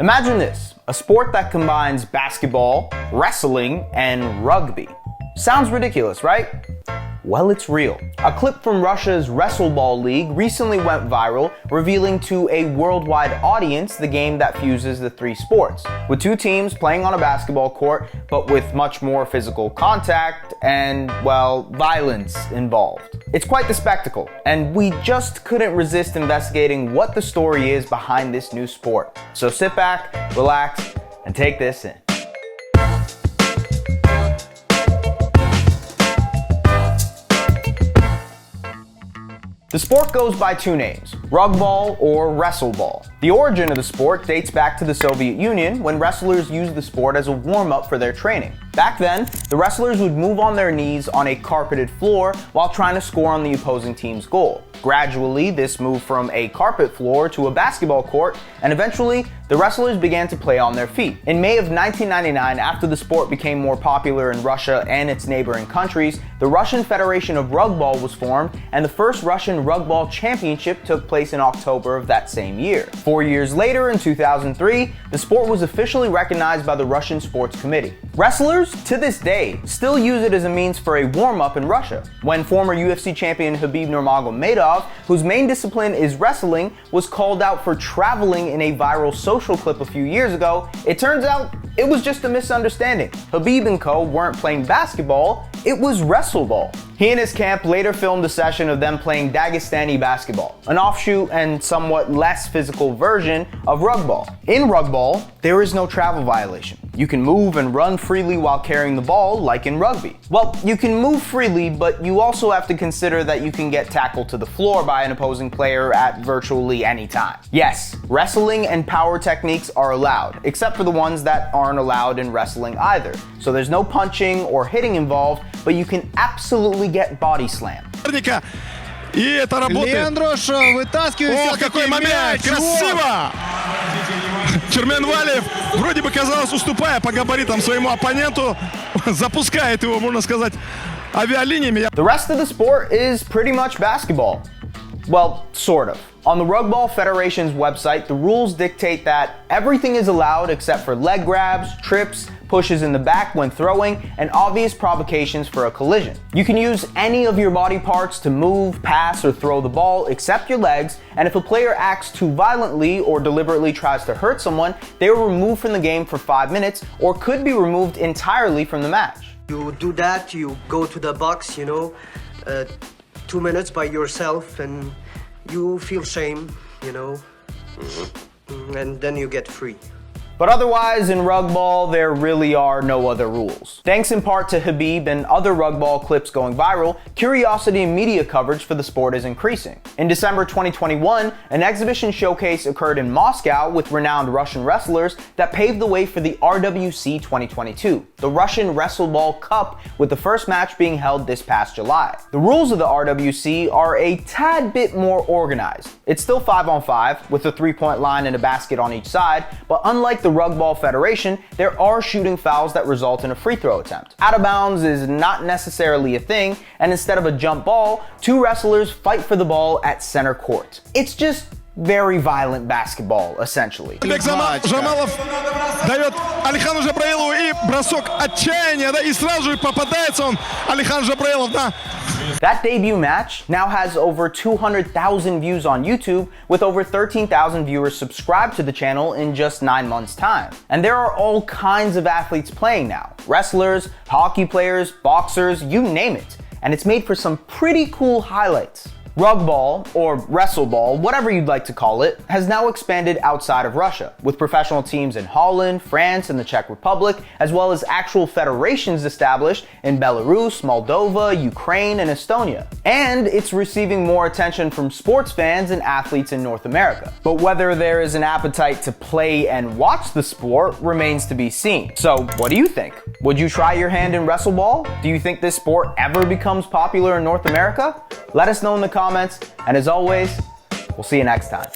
Imagine this, a sport that combines basketball, wrestling, and rugby. Sounds ridiculous, right? Well, it's real. A clip from Russia's Wrestleball league recently went viral, revealing to a worldwide audience the game that fuses the three sports, with two teams playing on a basketball court, but with much more physical contact and, well, violence involved. It's quite the spectacle, and we just couldn't resist investigating what the story is behind this new sport. So sit back, relax, and take this in. The sport goes by two names, rugball or wrestleball. The origin of the sport dates back to the Soviet Union when wrestlers used the sport as a warm-up for their training. Back then, the wrestlers would move on their knees on a carpeted floor while trying to score on the opposing team's goal. Gradually, this moved from a carpet floor to a basketball court, and eventually, the wrestlers began to play on their feet. In May of 1999, after the sport became more popular in Russia and its neighboring countries, the Russian Federation of Rugball was formed, and the first Russian Rugball Championship took place in October of that same year. 4 years later, in 2003, the sport was officially recognized by the Russian Sports Committee. Wrestlers, to this day, still use it as a means for a warm-up in Russia. When former UFC champion Khabib Nurmagomedov, whose main discipline is wrestling, was called out for traveling in a viral social clip a few years ago, it turns out it was just a misunderstanding. Khabib and co. weren't playing basketball, it was wrestleball. He and his camp later filmed a session of them playing Dagestani basketball, an offshoot and somewhat less physical version of rugball. In rugball, there is no travel violation. You can move and run freely while carrying the ball, like in rugby. Well, you can move freely, but you also have to consider that you can get tackled to the floor by an opposing player at virtually any time. Yes, wrestling and power techniques are allowed, except for the ones that aren't allowed in wrestling either. So there's no punching or hitting involved, but you can absolutely get body slammed. И это работает. Лендрош вытаскивает. О, какой момент! Красиво! Черменвалиев, вроде бы казалось, уступая по габаритам своему оппоненту, запускает его, можно сказать, авиалиниями. The rest of the sport is pretty much basketball. Well, sort of. On the Rugball Federation's website, the rules dictate that everything is allowed except for leg grabs, trips, pushes in the back when throwing, and obvious provocations for a collision. You can use any of your body parts to move, pass, or throw the ball except your legs, and if a player acts too violently or deliberately tries to hurt someone, they are removed from the game for 5 minutes or could be removed entirely from the match. You do that, you go to the box, 2 minutes by yourself, and you feel shame, and then you get free. But otherwise, in rugball, there really are no other rules. Thanks in part to Khabib and other rugball clips going viral, curiosity and media coverage for the sport is increasing. In December 2021, an exhibition showcase occurred in Moscow with renowned Russian wrestlers that paved the way for the RWC 2022, the Russian Wrestleball Cup, with the first match being held this past July. The rules of the RWC are a tad bit more organized. It's still 5-on-5, with a 3-point line and a basket on each side, but unlike the Rugball Federation, there are shooting fouls that result in a free throw attempt. Out of bounds is not necessarily a thing, and instead of a jump ball, two wrestlers fight for the ball at center court. It's just very violent basketball, essentially. Жамалов дает Алихану Жабраилову и бросок отчаяния, да, и сразу же попадается он, Алихан Жабраилов, да. That debut match now has over 200,000 views on YouTube, with over 13,000 viewers subscribed to the channel in just 9 months' time. And there are all kinds of athletes playing now. Wrestlers, hockey players, boxers, you name it. And it's made for some pretty cool highlights. Rugball, or wrestleball, whatever you'd like to call it, has now expanded outside of Russia, with professional teams in Holland, France, and the Czech Republic, as well as actual federations established in Belarus, Moldova, Ukraine, and Estonia. And it's receiving more attention from sports fans and athletes in North America. But whether there is an appetite to play and watch the sport remains to be seen. So, what do you think? Would you try your hand in wrestleball? Do you think this sport ever becomes popular in North America? Let us know in the comments, and as always, we'll see you next time.